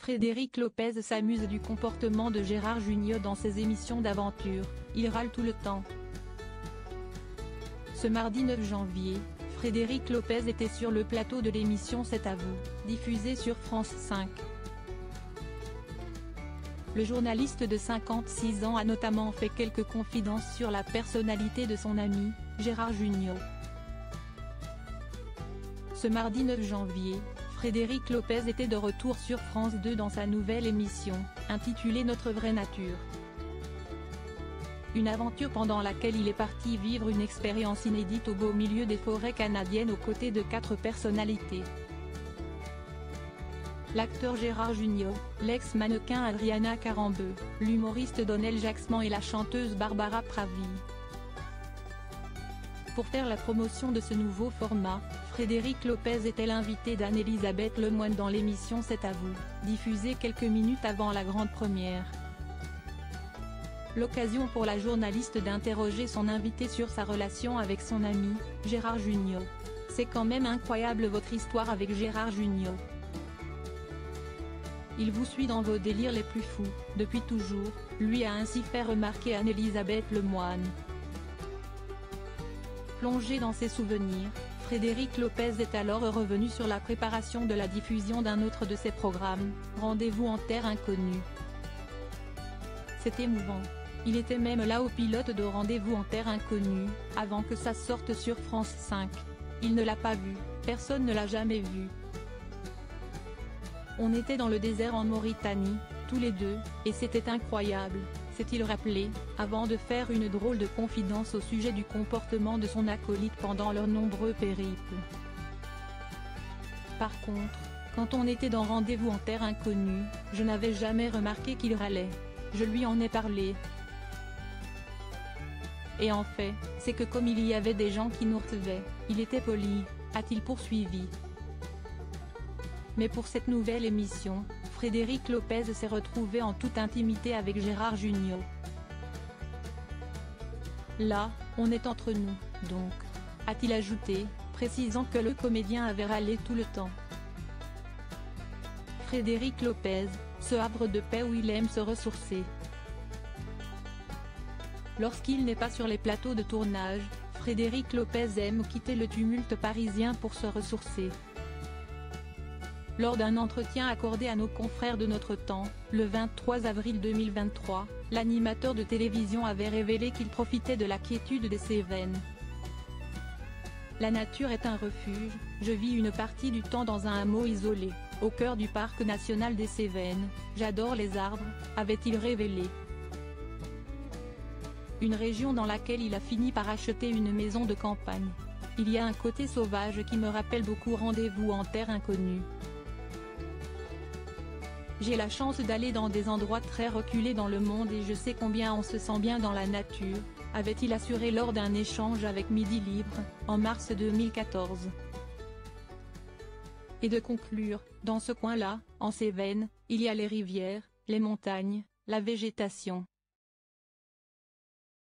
Frédéric Lopez s'amuse du comportement de Gérard Jugnot dans ses émissions d'aventure, il râle tout le temps. Ce mardi 9 janvier, Frédéric Lopez était sur le plateau de l'émission C'est à vous, diffusée sur France 5. Le journaliste de 56 ans a notamment fait quelques confidences sur la personnalité de son ami, Gérard Jugnot. Ce mardi 9 janvier, Frédéric Lopez était de retour sur France 2 dans sa nouvelle émission, intitulée Notre vraie nature. Une aventure pendant laquelle il est parti vivre une expérience inédite au beau milieu des forêts canadiennes aux côtés de 4 personnalités. L'acteur Gérard Jugnot, l'ex-mannequin Adriana Carambeu, l'humoriste Donnel Jacksman et la chanteuse Barbara Pravi. Pour faire la promotion de ce nouveau format, Frédéric Lopez était l'invité d'Anne-Elisabeth Lemoine dans l'émission C'est à vous, diffusée quelques minutes avant la grande première. L'occasion pour la journaliste d'interroger son invité sur sa relation avec son ami, Gérard Jugnot. C'est quand même incroyable votre histoire avec Gérard Jugnot. Il vous suit dans vos délires les plus fous, depuis toujours, lui a ainsi fait remarquer Anne-Elisabeth Lemoine. Plongé dans ses souvenirs, Frédéric Lopez est alors revenu sur la préparation de la diffusion d'un autre de ses programmes, Rendez-vous en terre inconnue. C'est émouvant. Il était même là au pilote de Rendez-vous en terre inconnue, avant que ça sorte sur France 5. Il ne l'a pas vu, personne ne l'a jamais vu. On était dans le désert en Mauritanie, tous les deux, et c'était incroyable, s'est-il rappelé, avant de faire une drôle de confidence au sujet du comportement de son acolyte pendant leurs nombreux périples. Par contre, quand on était dans Rendez-vous en terre inconnue, je n'avais jamais remarqué qu'il râlait. Je lui en ai parlé. Et en fait, c'est que comme il y avait des gens qui nous recevaient, il était poli, a-t-il poursuivi. Mais pour cette nouvelle émission, Frédéric Lopez s'est retrouvé en toute intimité avec Gérard Jugnot. Là, on est entre nous, donc, a-t-il ajouté, précisant que le comédien avait râlé tout le temps. Frédéric Lopez, ce havre de paix où il aime se ressourcer. Lorsqu'il n'est pas sur les plateaux de tournage, Frédéric Lopez aime quitter le tumulte parisien pour se ressourcer. Lors d'un entretien accordé à nos confrères de Notre Temps, le 23 avril 2023, l'animateur de télévision avait révélé qu'il profitait de la quiétude des Cévennes. La nature est un refuge, je vis une partie du temps dans un hameau isolé, au cœur du parc national des Cévennes, j'adore les arbres, avait-il révélé. Une région dans laquelle il a fini par acheter une maison de campagne. Il y a un côté sauvage qui me rappelle beaucoup Rendez-vous en terre inconnue. J'ai la chance d'aller dans des endroits très reculés dans le monde et je sais combien on se sent bien dans la nature, avait-il assuré lors d'un échange avec Midi Libre, en mars 2014. Et de conclure, dans ce coin-là, en Cévennes, il y a les rivières, les montagnes, la végétation.